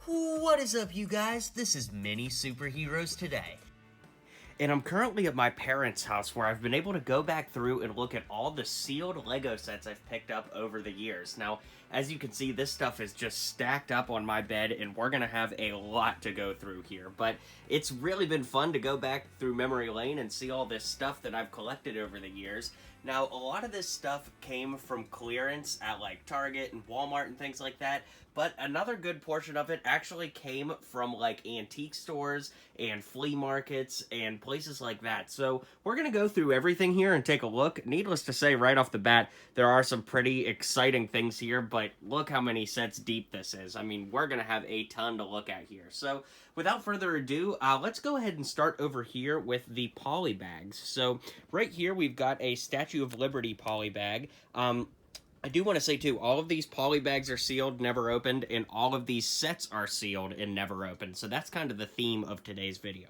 What is up, you guys? This is Mini Superheroes Today. And I'm currently at my parents' house where I've been able to go back through and look at all the sealed Lego sets I've picked up over the years. Now, as you can see, this stuff is just stacked up on my bed, and we're gonna have a lot to go through here. But it's really been fun to go back through memory lane and see all this stuff that I've collected over the years. Now, a lot of this stuff came from clearance at like Target and Walmart and things like that, but another good portion of it actually came from like antique stores and flea markets and places like that. So we're gonna go through everything here and take a look. Needless to say, right off the bat, there are some pretty exciting things here, but look how many sets deep this is. I mean, we're gonna have a ton to look at here. So without further ado, let's go ahead and start over here with the polybags. So right here, we've got a Statue of Liberty polybag. I do want to say, too, all of these polybags are sealed, never opened, and all of these sets are sealed and never opened. So that's kind of the theme of today's video.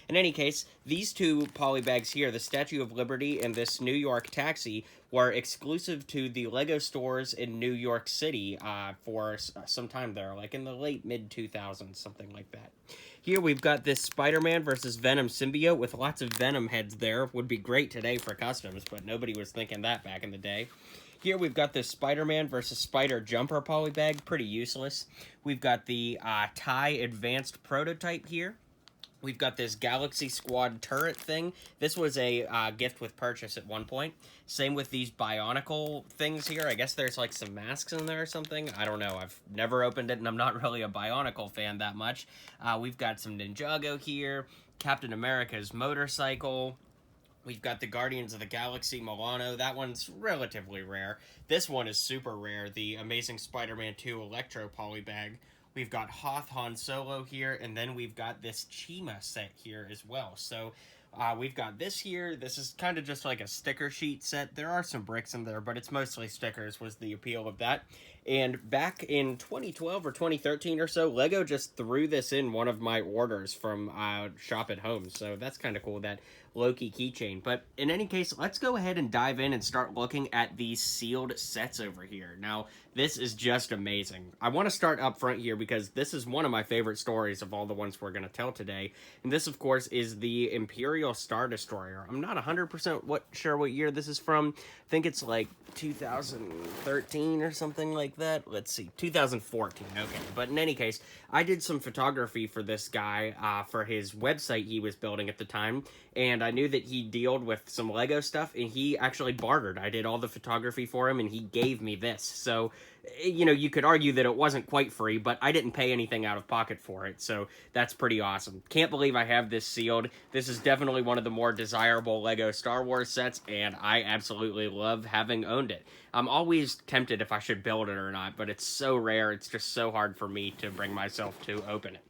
In any case, these two polybags here, the Statue of Liberty and this New York taxi, were exclusive to the Lego stores in New York City for some time there, like in the late mid-2000s, something like that. Here we've got this Spider-Man versus Venom symbiote with lots of Venom heads there. Would be great today for customs, but nobody was thinking that back in the day. Here we've got this Spider-Man versus Spider Jumper polybag, pretty useless. We've got the TIE Advanced Prototype here. We've got this Galaxy Squad turret thing. This was a gift with purchase at one point. Same with these Bionicle things here. I guess there's like some masks in there or something. I don't know. I've never opened it, and I'm not really a Bionicle fan that much. We've got some Ninjago here. Captain America's motorcycle. We've got the Guardians of the Galaxy Milano. That one's relatively rare. This one is super rare. The Amazing Spider-Man 2 Electro polybag. We've got Hoth Han Solo here, and then we've got this Chima set here as well. So we've got this here. This is kind of just like a sticker sheet set. There are some bricks in there, but it's mostly stickers was the appeal of that. And back in 2012 or 2013 or so, Lego just threw this in one of my orders from Shop at Home. So that's kind of cool, that Loki keychain. But in any case, let's go ahead and dive in and start looking at these sealed sets over here. Now, this is just amazing. I want to start up front here because this is one of my favorite stories of all the ones we're going to tell today. And this, of course, is the Imperial Star Destroyer. I'm not 100% sure what year this is from. I think it's like 2013 or something like that. Let's see, 2014. Okay, but in any case, I did some photography for this guy for his website he was building at the time, and I knew that he dealt with some Lego stuff, and he actually bartered. I did all the photography for him, and he gave me this. So, you know, you could argue that it wasn't quite free, but I didn't pay anything out of pocket for it, so that's pretty awesome. Can't believe I have this sealed. This is definitely one of the more desirable Lego Star Wars sets, and I absolutely love having owned it. I'm always tempted if I should build it or not, but it's so rare, it's just so hard for me to bring myself to open it.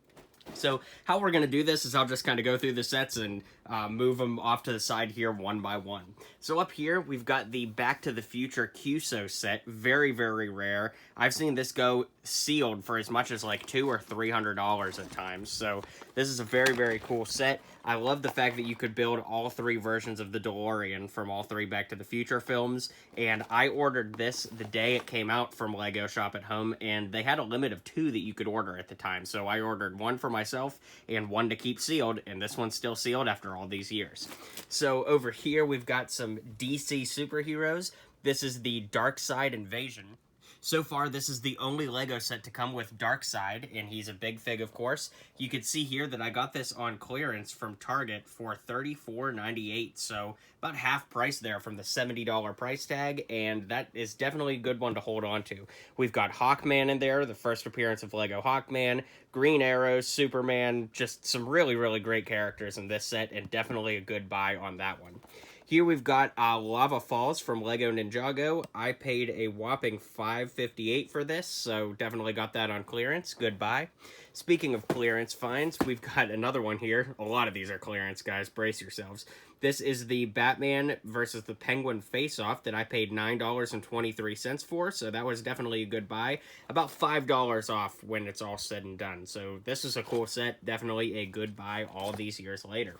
So how we're going to do this is I'll just kind of go through the sets and move them off to the side here one by one. So up here, we've got the Back to the Future QSO set. Very, very rare. I've seen this go sealed for as much as like $200 or $300 at times. So this is a very, very cool set. I love the fact that you could build all three versions of the DeLorean from all three Back to the Future films. And I ordered this the day it came out from Lego Shop at Home, and they had a limit of 2 that you could order at the time. So I ordered one for myself and one to keep sealed, and this one's still sealed after all these years. So over here, we've got some DC superheroes. This is the Darkseid Invasion. So far, this is the only Lego set to come with Darkseid, and he's a big fig, of course. You can see here that I got this on clearance from Target for $34.98, so about half price there from the $70 price tag, and that is definitely a good one to hold on to. We've got Hawkman in there, the first appearance of Lego Hawkman, Green Arrow, Superman, just some really, really great characters in this set, and definitely a good buy on that one. Here we've got Lava Falls from Lego Ninjago. I paid a whopping $5.58 for this, so definitely got that on clearance. Good buy. Speaking of clearance finds, we've got another one here. A lot of these are clearance, guys. Brace yourselves. This is the Batman versus the Penguin face-off that I paid $9.23 for, so that was definitely a good buy. About $5 off when it's all said and done. So this is a cool set. Definitely a good buy all these years later.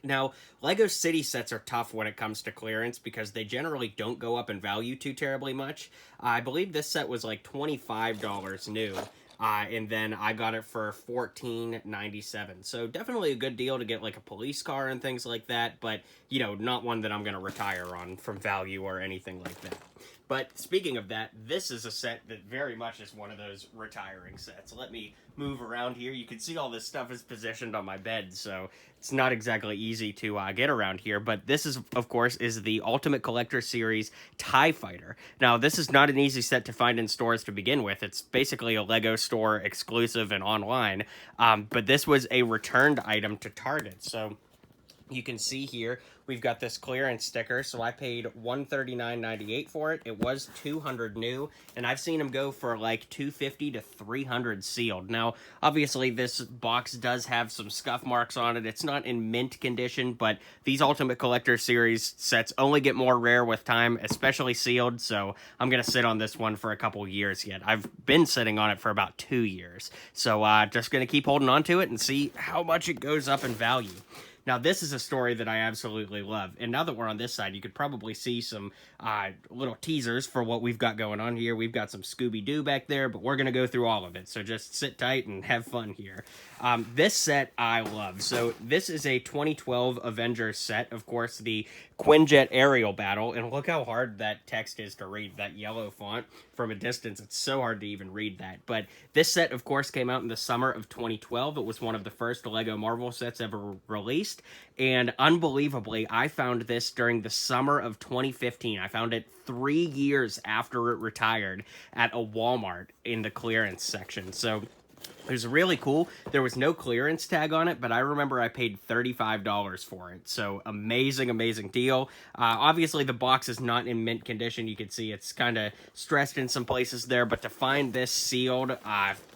Now, LEGO City sets are tough when it comes to clearance because they generally don't go up in value too terribly much. I believe this set was like $25 new. and then I got it for $14.97. So definitely a good deal to get like a police car and things like that, but you know, not one that I'm gonna retire on from value or anything like that. But speaking of that, this is a set that very much is one of those retiring sets. Let me move around here. You can see all this stuff is positioned on my bed, so it's not exactly easy to get around here. But this is, of course, is the Ultimate Collector Series TIE Fighter. Now, this is not an easy set to find in stores to begin with. It's basically a LEGO store exclusive and online. But this was a returned item to Target, so you can see here we've got this clearance sticker, so I paid $139.98 for it. It was $200 new, and I've seen them go for like $250 to $300 sealed. Now, obviously, this box does have some scuff marks on it. It's not in mint condition, but these Ultimate Collector Series sets only get more rare with time, especially sealed, so I'm going to sit on this one for a couple years yet. I've been sitting on it for about 2 years, so just going to keep holding on to it and see how much it goes up in value. Now, this is a story that I absolutely love, and now that we're on this side, you could probably see some little teasers for what we've got going on here. We've got some Scooby-Doo back there, but we're going to go through all of it, so just sit tight and have fun here. This set I love. So this is a 2012 Avengers set, of course, the Quinjet aerial battle, and look how hard that text is to read, that yellow font from a distance. It's so hard to even read that. But this set, of course, came out in the summer of 2012. It was one of the first LEGO Marvel sets ever released, and unbelievably, I found this during the summer of 2015. I found it 3 years after it retired at a Walmart in the clearance section. So it was really cool. There was no clearance tag on it, but I remember I paid $35 for it. So amazing, amazing deal. Obviously, the box is not in mint condition. You can see it's kind of stressed in some places there, but to find this sealed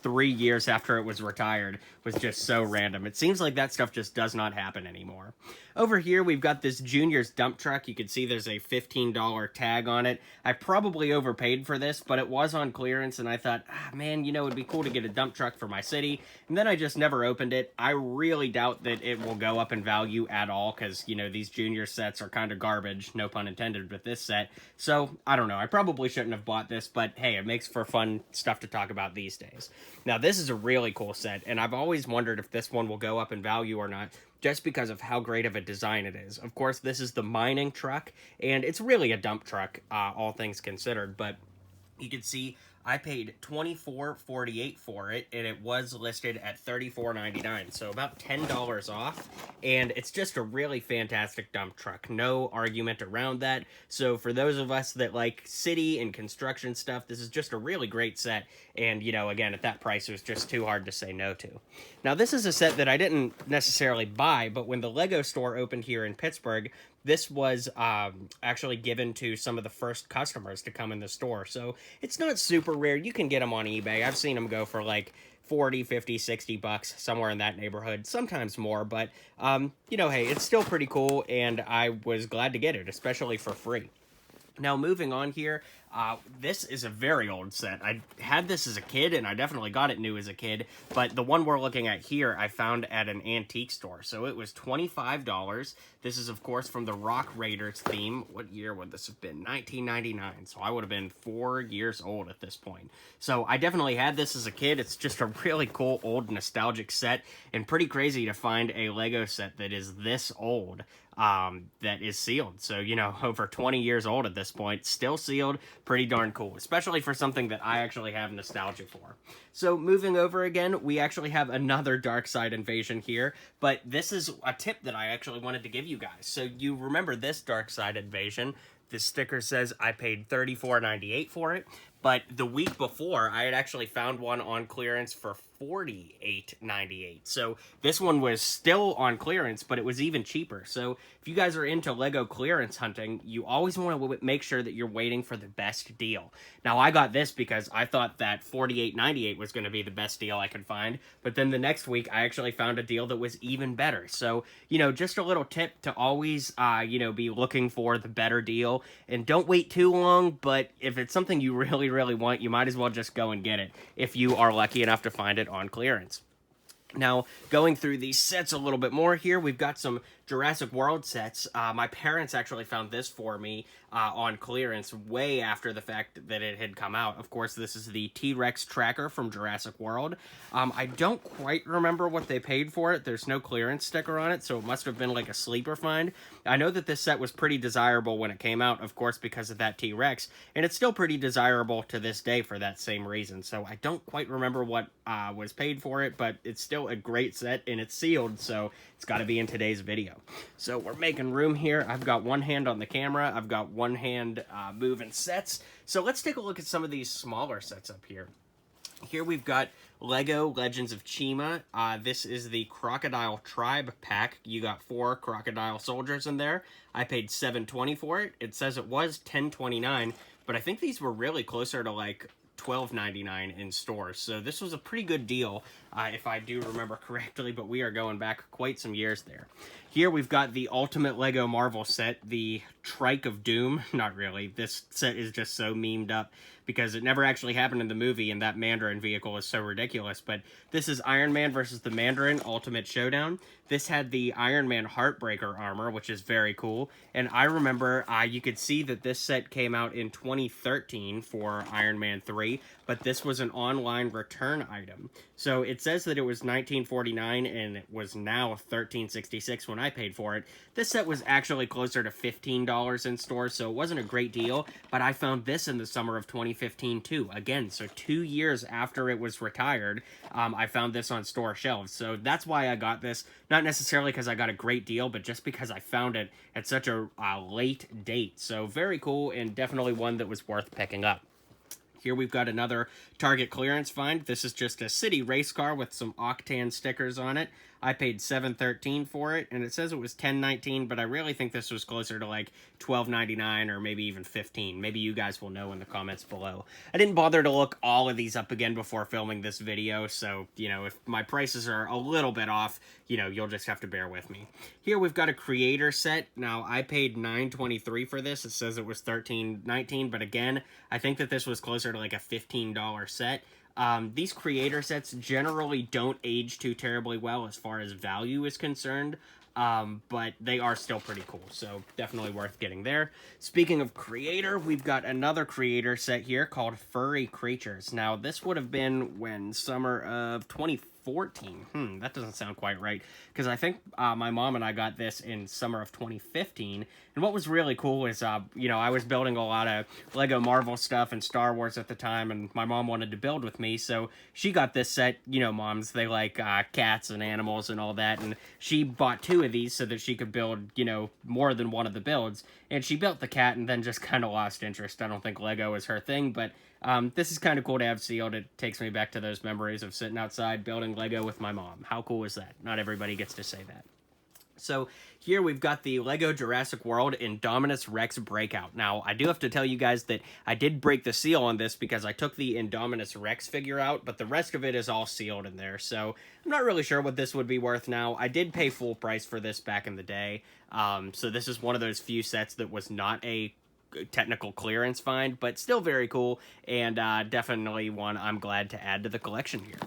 3 years after it was retired was just so random. It seems like that stuff just does not happen anymore. Over here, we've got this Junior's dump truck. You can see there's a $15 tag on it. I probably overpaid for this, but it was on clearance, and I thought, man, you know, it'd be cool to get a dump truck for my city. And then I just never opened it. I really doubt that it will go up in value at all, because, you know, these Junior sets are kind of garbage, no pun intended, with this set. So, I don't know. I probably shouldn't have bought this, but hey, it makes for fun stuff to talk about these days. Now, this is a really cool set, and I've always wondered if this one will go up in value or not, just because of how great of a design it is. Of course, this is the mining truck, and it's really a dump truck, all things considered, but you can see I paid $24.48 for it, and it was listed at $34.99, so about $10 off, and it's just a really fantastic dump truck. No argument around that. So for those of us that like city and construction stuff, this is just a really great set, and, you know, again, at that price, it was just too hard to say no to. Now, this is a set that I didn't necessarily buy, but when the LEGO store opened here in Pittsburgh, this was actually given to some of the first customers to come in the store. So it's not super rare. You can get them on eBay. I've seen them go for like 40, 50, 60 bucks, somewhere in that neighborhood, sometimes more. But, you know, hey, it's still pretty cool, and I was glad to get it, especially for free. Now, moving on here, this is a very old set. I had this as a kid, and I definitely got it new as a kid, but the one we're looking at here I found at an antique store, so it was $25. This is, of course, from the Rock Raiders theme. What year would this have been? 1999, so I would have been 4 years old at this point. So I definitely had this as a kid. It's just a really cool, old, nostalgic set, and pretty crazy to find a LEGO set that is this old. That is sealed. So, you know, over 20 years old at this point, still sealed, pretty darn cool, especially for something that I actually have nostalgia for. So, moving over again, we actually have another Dark Side invasion here, but this is a tip that I actually wanted to give you guys. So, you remember this Dark Side invasion. The sticker says I paid $34.98 for it, but the week before, I had actually found one on clearance for $48.98. So this one was still on clearance, but it was even cheaper. So if you guys are into LEGO clearance hunting, you always want to make sure that you're waiting for the best deal. Now, I got this because I thought that $48.98 was going to be the best deal I could find, but then the next week, I actually found a deal that was even better. So, you know, just a little tip to always, you know, be looking for the better deal, and don't wait too long, but if it's something you really, really want, you might as well just go and get it if you are lucky enough to find it on clearance. Now, going through these sets a little bit more here, we've got some Jurassic World sets. My parents actually found this for me on clearance way after the fact that it had come out. Of course, this is the T-Rex tracker from Jurassic World. I don't quite remember what they paid for it. There's no clearance sticker on it, so it must have been like a sleeper find. I know that this set was pretty desirable when it came out, of course, because of that T-Rex, and it's still pretty desirable to this day for that same reason. So I don't quite remember what was paid for it, but it's still a great set, and it's sealed, so it's got to be in today's video. So we're making room here. I've got one hand on the camera. I've got one hand moving sets. So let's take a look at some of these smaller sets up here. Here we've got Lego Legends of Chima. This is the Crocodile Tribe pack. You got 4 crocodile soldiers in there. I paid $7.20 for it. It says it was $10.29, but I think these were really closer to like $12.99 in stores. So this was a pretty good deal, if I do remember correctly, but we are going back quite some years there. Here we've got the Ultimate Lego Marvel set, the Trike of Doom. Not really. This set is just so memed up because it never actually happened in the movie, and that Mandarin vehicle is so ridiculous. But this is Iron Man versus the Mandarin Ultimate Showdown. This had the Iron Man Heartbreaker armor, which is very cool. And I remember you could see that this set came out in 2013 for Iron Man 3, but this was an online return item. So it says that it was $19.49 and it was now $13.66 when I paid for it. This set was actually closer to $15 in stores, so it wasn't a great deal, but I found this in the summer of 2015 too. Again, so 2 years after it was retired, I found this on store shelves. So that's why I got this. Not necessarily because I got a great deal, but just because I found it at such a late date. So very cool, and definitely one that was worth picking up. Here we've got another Target clearance find. This is just a city race car with some Octan stickers on it. I paid $7.13 for it, and it says it was $10.19, but I really think this was closer to like $12.99 or maybe even $15. Maybe you guys will know in the comments below. I didn't bother to look all of these up again before filming this video, so, you know, if my prices are a little bit off, you know, you'll just have to bear with me. Here we've got a creator set. Now, I paid $9.23 for this. It says it was $13.19, but again, I think that this was closer to like a $15 set. These creator sets generally don't age too terribly well as far as value is concerned, but they are still pretty cool, so definitely worth getting there. Speaking of creator, we've got another creator set here called Furry Creatures. Now, this would have been when summer of 2014. That doesn't sound quite right, because I think my mom and I got this in summer of 2015, and what was really cool is, you know, I was building a lot of Lego Marvel stuff and Star Wars at the time, and my mom wanted to build with me, so she got this set. You know, moms, they like cats and animals and all that, and she bought 2 of these so that she could build, you know, more than one of the builds, and she built the cat and then just kind of lost interest. I don't think Lego is her thing, but this is kind of cool to have sealed. It takes me back to those memories of sitting outside building Lego with my mom. How cool is that? Not everybody gets to say that. So here we've got the Lego Jurassic World Indominus Rex Breakout. Now, I do have to tell you guys that I did break the seal on this because I took the Indominus Rex figure out, but the rest of it is all sealed in there. So I'm not really sure what this would be worth now. I did pay full price for this back in the day. So this is one of those few sets that was not a technical clearance find, but still very cool, and definitely one I'm glad to add to the collection here.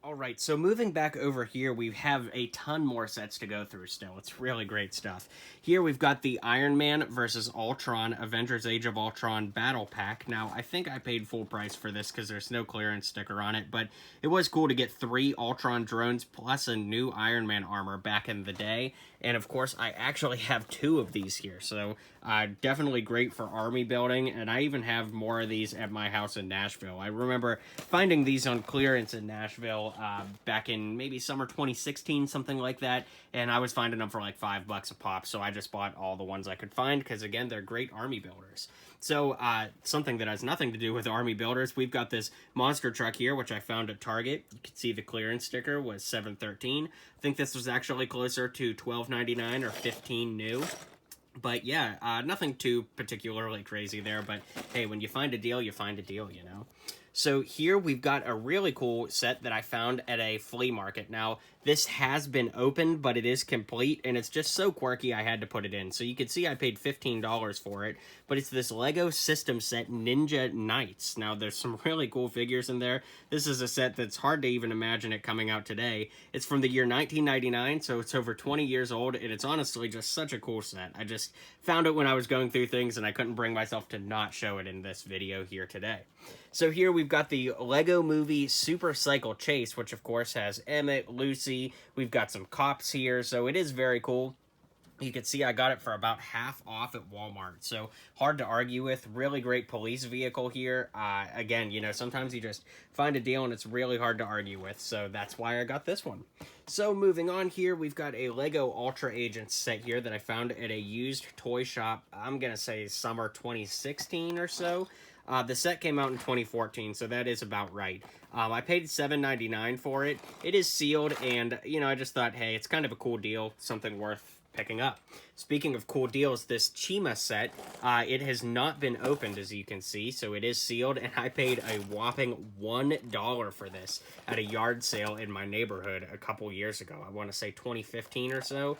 Alright, so moving back over here, we have a ton more sets to go through still. It's really great stuff. Here we've got the Iron Man vs. Ultron Avengers Age of Ultron Battle Pack. Now, I think I paid full price for this because there's no clearance sticker on it, but it was cool to get 3 Ultron drones plus a new Iron Man armor back in the day. And of course, I actually have 2 of these here, so definitely great for army building, and I even have more of these at my house in Nashville. I remember finding these on clearance in Nashville back in maybe summer 2016, something like that, and I was finding them for like $5 a pop, so I just bought all the ones I could find, because again, they're great army builders. So, something that has nothing to do with army builders, we've got this monster truck here, which I found at Target. You can see the clearance sticker was $7.13. I think this was actually closer to $12.99 or $15 new. But yeah, nothing too particularly crazy there, but hey, when you find a deal, you find a deal, you know? So here we've got a really cool set that I found at a flea market. Now, this has been opened, but it is complete, and it's just so quirky I had to put it in. So you can see I paid $15 for it, but it's this Lego system set Ninja Knights. Now, there's some really cool figures in there. This is a set that's hard to even imagine it coming out today. It's from the year 1999, so it's over 20 years old, and it's honestly just such a cool set. I just found it when I was going through things, and I couldn't bring myself to not show it in this video here today. So here we've got the Lego Movie Super Cycle Chase, which of course has Emmett, Lucy, we've got some cops here, so it is very cool. You can see I got it for about half off at Walmart, so hard to argue with. Really great police vehicle here. Again, you know, sometimes you just find a deal and it's really hard to argue with, so that's why I got this one. So moving on here, we've got a Lego Ultra Agents set here that I found at a used toy shop, I'm going to say summer 2016 or so. The set came out in 2014, so that is about right. I paid $7.99 for it. It is sealed, and, you know, I just thought, hey, it's kind of a cool deal, something worth picking up. Speaking of cool deals, this Chima set, it has not been opened, as you can see, so it is sealed, and I paid a whopping $1 for this at a yard sale in my neighborhood a couple years ago. I want to say 2015 or so.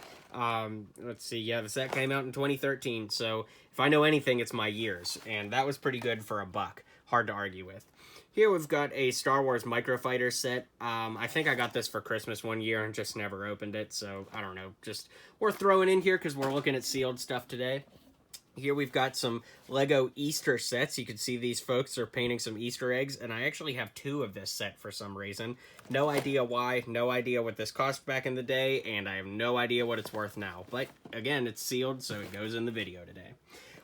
Let's see, yeah, the set came out in 2013, so if I know anything, it's my years, and that was pretty good for $1. Hard to argue with. Here we've got a Star Wars Microfighter set. I think I got this for Christmas one year and just never opened it, so I don't know. Just worth throwing in here because we're looking at sealed stuff today. Here we've got some Lego Easter sets. You can see these folks are painting some Easter eggs, and I actually have 2 of this set for some reason. No idea why, no idea what this cost back in the day, and I have no idea what it's worth now. But again, it's sealed, so it goes in the video today.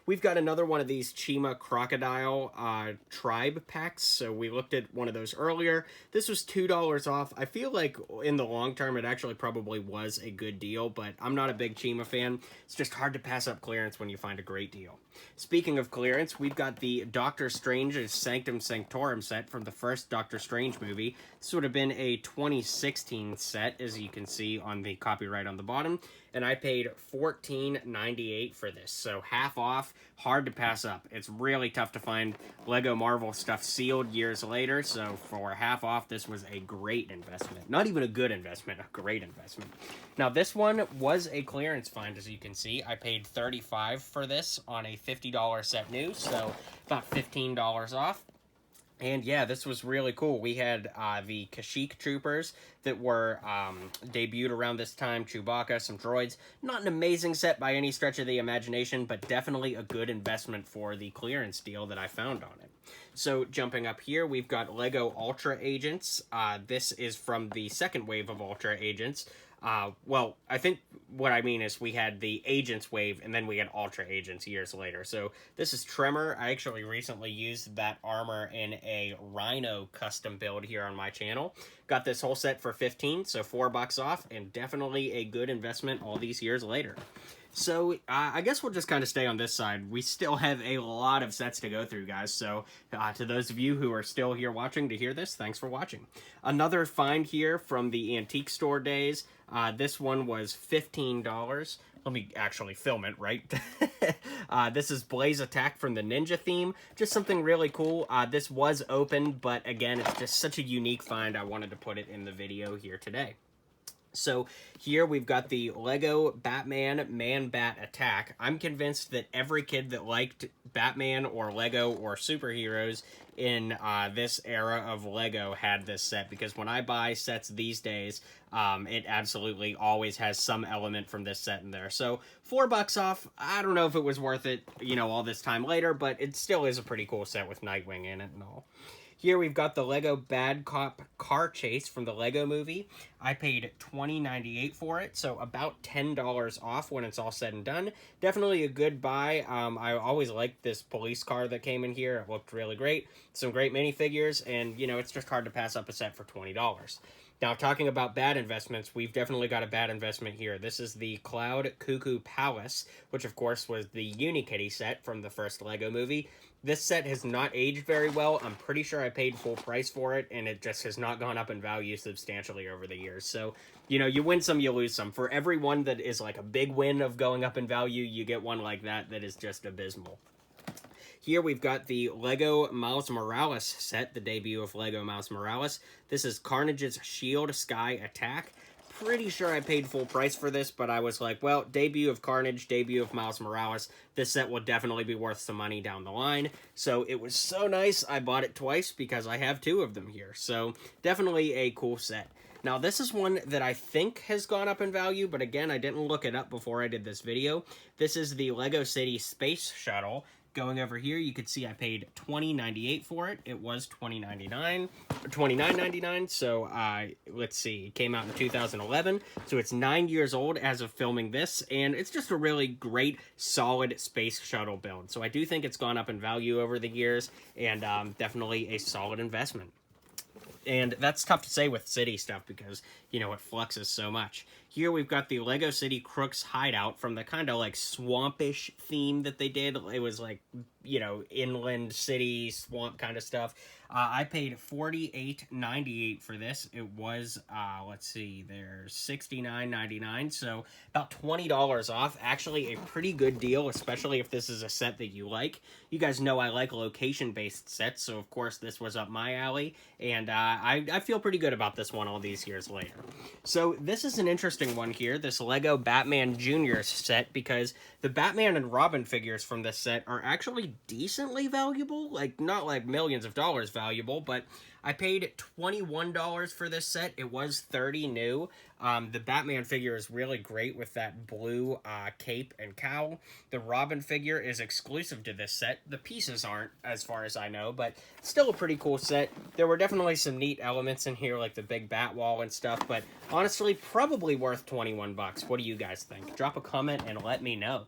We've got another one of these Chima Crocodile Tribe packs, so we looked at one of those earlier. This was $2 off. I feel like in the long term it actually probably was a good deal, but I'm not a big Chima fan. It's just hard to pass up clearance when you find a great deal. Speaking of clearance, we've got the Doctor Strange's Sanctum Sanctorum set from the first Doctor Strange movie. This would have been a 2016 set, as you can see on the copyright on the bottom, and I paid $14.98 for this, so half off, hard to pass up. It's really tough to find Lego Marvel stuff sealed years later, so for half off, this was a great investment. Not even a good investment, a great investment. Now, this one was a clearance find, as you can see. I paid $35 for this on a $50 set new, so about $15 off. And yeah, this was really cool. We had the Kashyyyk troopers that were debuted around this time, Chewbacca, some droids. Not an amazing set by any stretch of the imagination, but definitely a good investment for the clearance deal that I found on it. So jumping up here, we've got Lego Ultra Agents. This is from the second wave of Ultra Agents. Well, I think what I mean is we had the Agents wave, and then we had Ultra Agents years later. So this is Tremor. I actually recently used that armor in a Rhino custom build here on my channel. Got this whole set for $15, so $4 off, and definitely a good investment all these years later. So, I guess we'll just kind of stay on this side. We still have a lot of sets to go through, guys, so to those of you who are still here watching to hear this, thanks for watching. Another find here from the antique store days. This one was $15. Let me actually film it, right? This is Blaze Attack from the Ninja theme. Just something really cool. This was open, but again, it's just such a unique find. I wanted to put it in the video here today. So here we've got the Lego Batman Man-Bat Attack. I'm convinced that every kid that liked Batman or Lego or superheroes in this era of Lego had this set, because when I buy sets these days, it absolutely always has some element from this set in there. So $4 off. I don't know if it was worth it, you know, all this time later, but it still is a pretty cool set with Nightwing in it and all. Here we've got the Lego Bad Cop Car Chase from the Lego Movie. I paid $20.98 for it, so about $10 off when it's all said and done. Definitely a good buy. I always liked this police car that came in here. It looked really great. Some great minifigures, and, you know, it's just hard to pass up a set for $20. Now, talking about bad investments, we've definitely got a bad investment here. This is the Cloud Cuckoo Palace, which, of course, was the Unikitty set from the first Lego Movie. This set has not aged very well. I'm pretty sure I paid full price for it, and it just has not gone up in value substantially over the years. So, you know, you win some, you lose some. For every one that is like a big win of going up in value, you get one like that that is just abysmal. Here we've got the Lego Miles Morales set, the debut of Lego Miles Morales. This is Carnage's Shield Sky Attack. Pretty sure I paid full price for this, but I was like, well, debut of Carnage, debut of Miles Morales. This set will definitely be worth some money down the line. So it was so nice, I bought it twice because I have two of them here. So definitely a cool set. Now, this is one that I think has gone up in value, but again, I didn't look it up before I did this video. This is the Lego City Space Shuttle. Going over here, you can see I paid $20.98 for it. It was $29.99. So let's see, it came out in 2011. So it's 9 years old as of filming this, and it's just a really great, solid space shuttle build. So I do think it's gone up in value over the years, and definitely a solid investment. And that's tough to say with city stuff because, you know, it fluxes so much. Here we've got the Lego City Crooks Hideout from the kind of like swampish theme that they did. It was like, you know, inland city swamp kind of stuff. I paid $48.98 for this. It was, let's see, there's $69.99, so about $20 off. Actually, a pretty good deal, especially if this is a set that you like. You guys know I like location-based sets, so of course this was up my alley, and I feel pretty good about this one all these years later. So this is an interesting one here, this Lego Batman Jr. set, because the Batman and Robin figures from this set are actually decently valuable, like not like millions of dollars valuable, but I paid $21 for this set. It was $30 new. The Batman figure is really great with that blue cape and cowl. The Robin figure is exclusive to this set. The pieces aren't, as far as I know, but still a pretty cool set. There were definitely some neat elements in here, like the big bat wall and stuff, but honestly, probably worth 21 bucks. What do you guys think? Drop a comment and let me know.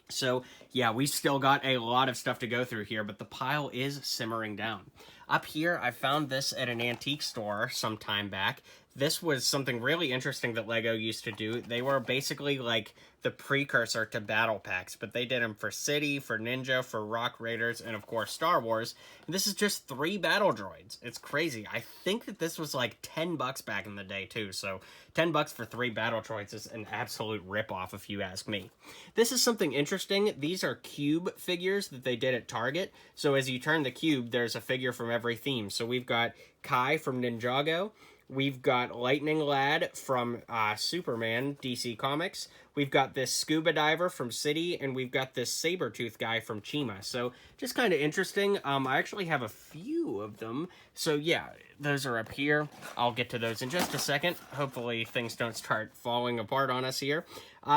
So, yeah, we still got a lot of stuff to go through here, but the pile is simmering down. Up here, I found this at an antique store some time back. This was something really interesting that LEGO used to do. They were basically like the precursor to battle packs, but they did them for City, for Ninja, for Rock Raiders, and of course Star Wars. And this is just 3 battle droids. It's crazy. I think that this was like 10 bucks back in the day too, so 10 bucks for 3 battle droids is an absolute ripoff if you ask me. This is something interesting. These are cube figures that they did at Target. So as you turn the cube, there's a figure from every theme. So we've got Kai from Ninjago. We've got Lightning Lad from Superman, DC Comics. We've got this scuba diver from City, and we've got this saber-tooth guy from Chima. So just kind of interesting. I actually have a few of them. So yeah, those are up here. I'll get to those in just a second. Hopefully things don't start falling apart on us here.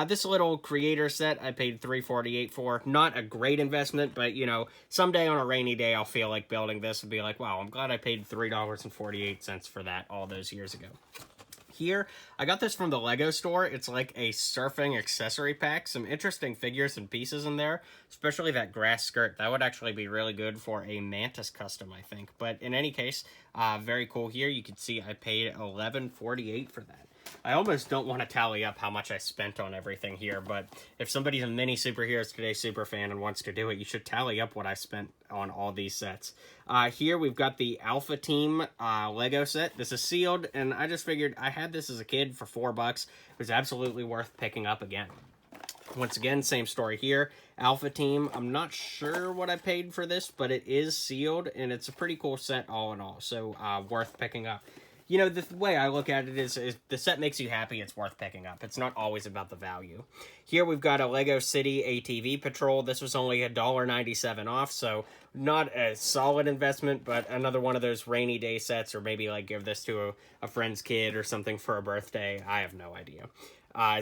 This little creator set I paid $3.48 for. Not a great investment, but you know, someday on a rainy day I'll feel like building this and be like, wow, I'm glad I paid $3.48 for that all those years ago. Here, I got this from the Lego store. It's like a surfing accessory pack. Some interesting figures and pieces in there, especially that grass skirt. That would actually be really good for a Mantis custom, I think. But in any case, very cool here. You can see I paid $11.48 for that. I almost don't want to tally up how much I spent on everything here, but if somebody's a Mini Superheroes Today super fan and wants to do it, you should tally up what I spent on all these sets. Here we've got the Alpha Team Lego set. This is sealed, and I just figured I had this as a kid for $4. It was absolutely worth picking up again. Once again, same story here. Alpha Team, I'm not sure what I paid for this, but it is sealed, and it's a pretty cool set all in all, so worth picking up. You know, the way I look at it is the set makes you happy, it's worth picking up. It's not always about the value. Here we've got a Lego City ATV Patrol. This was only $1.97 off, so not a solid investment, but another one of those rainy day sets, or maybe like give this to a friend's kid or something for a birthday. I have no idea.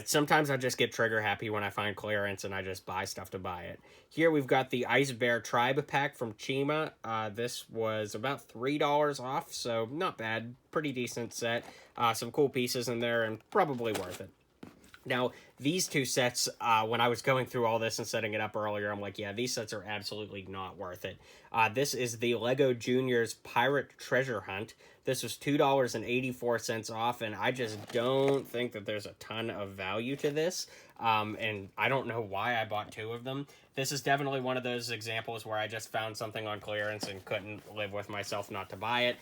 Sometimes I just get trigger happy when I find clearance and I just buy stuff to buy it. Here we've got the Ice Bear Tribe pack from Chima. This was about $3 off, so not bad. Pretty decent set. Some cool pieces in there and probably worth it. Now, these two sets, when I was going through all this and setting it up earlier, I'm like, yeah, these sets are absolutely not worth it. This is the LEGO Juniors Pirate Treasure Hunt. This was $2.84 off, and I just don't think that there's a ton of value to this. And I don't know why I bought 2 of them. This is definitely one of those examples where I just found something on clearance and couldn't live with myself not to buy it.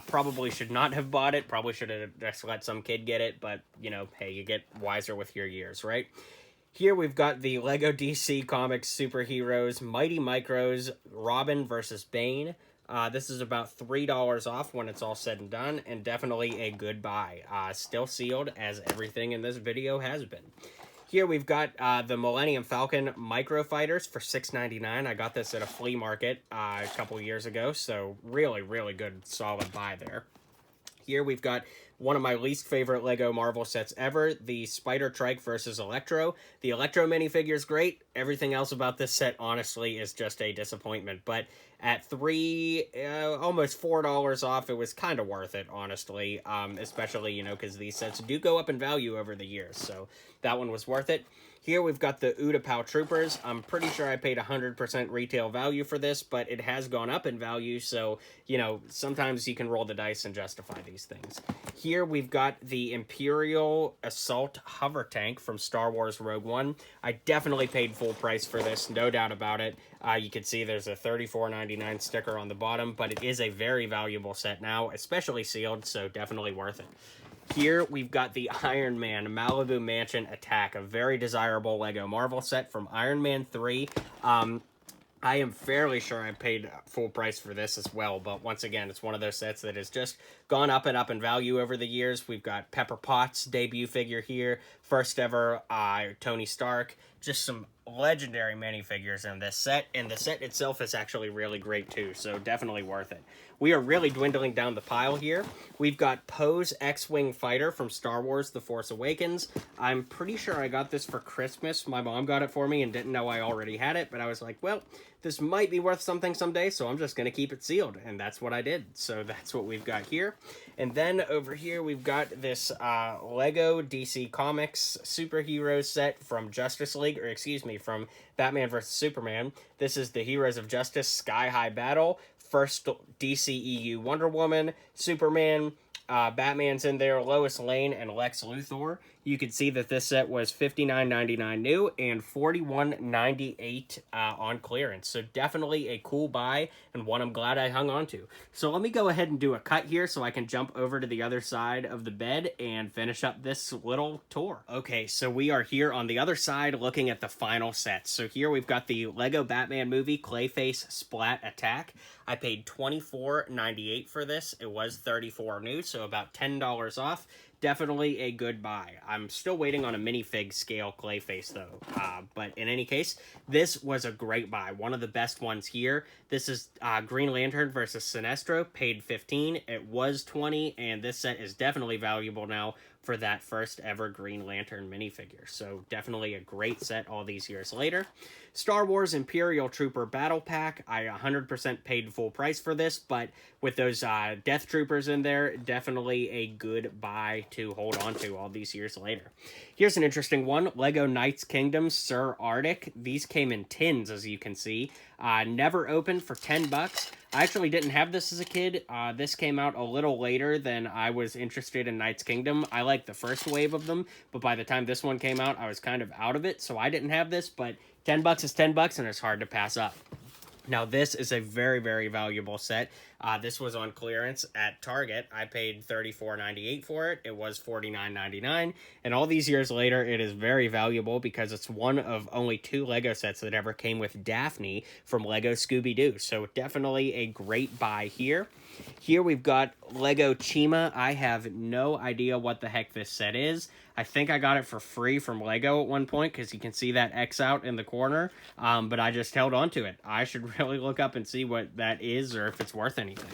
Probably should not have bought it. Probably should have just let some kid get it, but, you know, hey, you get wiser with your years, right? Here we've got the Lego DC Comics Superheroes Mighty Micros Robin versus Bane. This is about $3 off when it's all said and done, and definitely a good buy. Still sealed, as everything in this video has been. Here we've got the Millennium Falcon Microfighters for $6.99. I got this at a flea market a couple years ago, so really, really good, solid buy there. Here we've got one of my least favorite Lego Marvel sets ever, the Spider-Trike versus Electro. The Electro minifigure is great. Everything else about this set, honestly, is just a disappointment. But at almost $4 off, it was kind of worth it, honestly. Especially, you know, because these sets do go up in value over the years. So that one was worth it. Here we've got the Utapau Troopers. I'm pretty sure I paid 100% retail value for this, but it has gone up in value, so, you know, sometimes you can roll the dice and justify these things. Here we've got the Imperial Assault Hover Tank from Star Wars Rogue One. I definitely paid full price for this, no doubt about it. You can see there's a $34.99 sticker on the bottom, but it is a very valuable set now, especially sealed, so definitely worth it. Here, we've got the Iron Man Malibu Mansion Attack, a very desirable Lego Marvel set from Iron Man 3. I am fairly sure I paid full price for this as well, but once again, it's one of those sets that has just gone up and up in value over the years. We've got Pepper Potts' debut figure here, first ever Tony Stark, just some legendary minifigures in this set, and the set itself is actually really great too, so definitely worth it. We are really dwindling down the pile here. We've got Poe's X-Wing Fighter from Star Wars The Force Awakens. I'm pretty sure I got this for Christmas. My mom got it for me and didn't know I already had it, but I was like, well, this might be worth something someday, so I'm just going to keep it sealed, and that's what I did. So that's what we've got here. And then over here, we've got this Lego DC Comics superhero set from Justice League, from Batman vs. Superman. This is the Heroes of Justice Sky High Battle. First DCEU Wonder Woman, Superman, Batman's in there, Lois Lane, and Lex Luthor. You can see that this set was $59.99 new and $41.98 on clearance. So definitely a cool buy and one I'm glad I hung on to. So let me go ahead and do a cut here so I can jump over to the other side of the bed and finish up this little tour. Okay, so we are here on the other side looking at the final sets. So here we've got the Lego Batman movie Clayface Splat Attack. I paid $24.98 for this. It was $34 new, so about $10 off. Definitely a good buy. I'm still waiting on a minifig scale Clayface though. But in any case, this was a great buy. One of the best ones here. This is Green Lantern versus Sinestro. Paid $15. It was $20, and this set is definitely valuable now for that first ever Green Lantern minifigure. So definitely a great set all these years later. Star Wars Imperial Trooper Battle Pack. I 100% paid full price for this, but with those Death Troopers in there, definitely a good buy to hold on to all these years later. Here's an interesting one. Lego Knights Kingdom Sir Arctic. These came in tins, as you can see. Never opened for $10. I actually didn't have this as a kid. This came out a little later than I was interested in Knights Kingdom. I liked the first wave of them, but by the time this one came out, I was kind of out of it, so I didn't have this, but $10 is $10, and it's hard to pass up. Now, this is a very, very valuable set. This was on clearance at Target. I paid $34.98 for it. It was $49.99. And all these years later, it is very valuable because it's one of only 2 Lego sets that ever came with Daphne from Lego Scooby-Doo. So definitely a great buy here. Here we've got Lego Chima. I have no idea what the heck this set is. I think I got it for free from Lego at one point because you can see that X out in the corner, but I just held on to it. I should really look up and see what that is or if it's worth anything.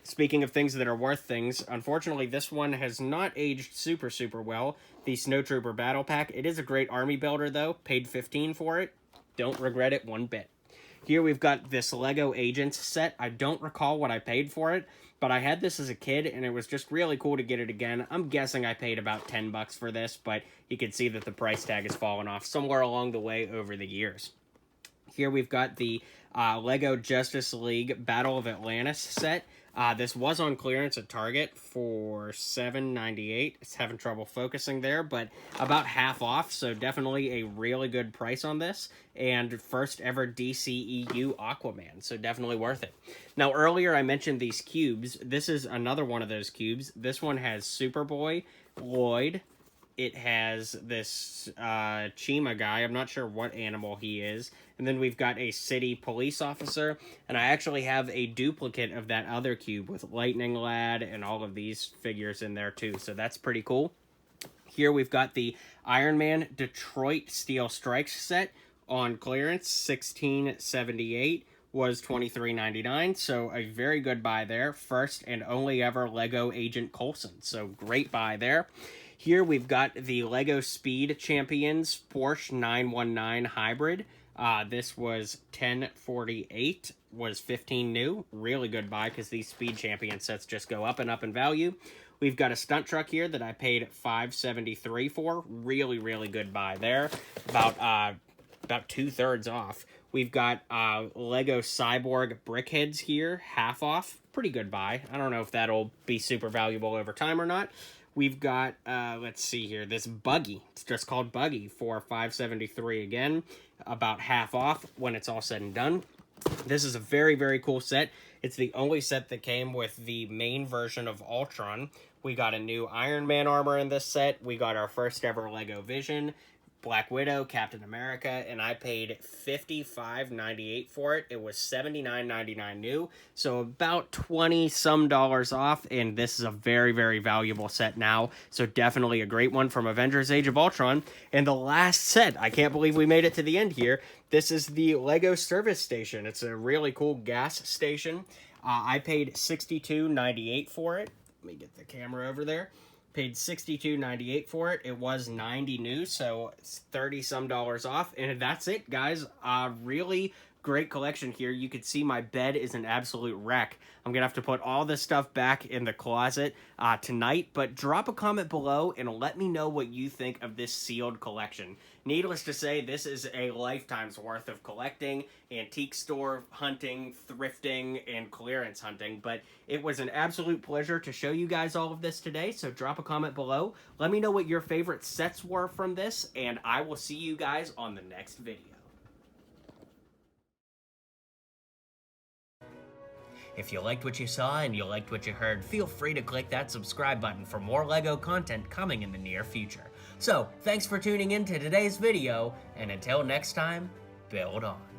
Speaking of things that are worth things, unfortunately this one has not aged super well. The Snowtrooper Battle Pack. It is a great army builder though. Paid $15 for it. Don't regret it one bit. Here we've got this Lego Agents set. I don't recall what I paid for it, but I had this as a kid, and it was just really cool to get it again. I'm guessing I paid about $10 for this, but you can see that the price tag has fallen off somewhere along the way over the years. Here we've got the Lego Justice League Battle of Atlantis set. This was on clearance at Target for $7.98. It's having trouble focusing there, but about half off, so definitely a really good price on this. And first ever DCEU Aquaman, so definitely worth it. Now, earlier I mentioned these cubes. This is another one of those cubes. This one has Superboy, Lloyd, it has this Chima guy. I'm not sure what animal he is. And then we've got a city police officer. And I actually have a duplicate of that other cube with Lightning Lad and all of these figures in there too. So that's pretty cool. Here we've got the Iron Man Detroit Steel Strikes set on clearance, $16.78. Was $23.99, so a very good buy there. First and only ever Lego Agent Coulson, so great buy there. Here we've got the Lego Speed Champions Porsche 919 Hybrid. This was $10.48, was $15 new. Really good buy because these Speed Champion sets just go up and up in value. We've got a stunt truck here that I paid $5.73 for. Really, really good buy there. About 2/3 off. We've got Lego Cyborg Brickheads here, half off. Pretty good buy. I don't know if that'll be super valuable over time or not. We've got, let's see here, this Buggy. It's just called Buggy for $5.73 again. About half off when it's all said and done. This is a very, very cool set. It's the only set that came with the main version of Ultron. We got a new Iron Man armor in this set. We got our first ever Lego Vision, Black Widow, Captain America, and I paid $55.98 for it. It was $79.99 new, so about 20-some dollars off, and this is a very, very valuable set now, so definitely a great one from Avengers Age of Ultron. And the last set, I can't believe we made it to the end here, this is the Lego Service Station. It's a really cool gas station. I paid $62.98 for it. Let me get the camera over there. Paid $62.98 for it. It was $90 new, so it's 30-some dollars off. And that's it, guys. Really great collection here. You can see my bed is an absolute wreck. I'm going to have to put all this stuff back in the closet tonight. But drop a comment below and let me know what you think of this sealed collection. Needless to say, this is a lifetime's worth of collecting, antique store hunting, thrifting, and clearance hunting. But it was an absolute pleasure to show you guys all of this today. So drop a comment below. Let me know what your favorite sets were from this. And I will see you guys on the next video. If you liked what you saw and you liked what you heard, feel free to click that subscribe button for more LEGO content coming in the near future. So, thanks for tuning in to today's video, and until next time, build on.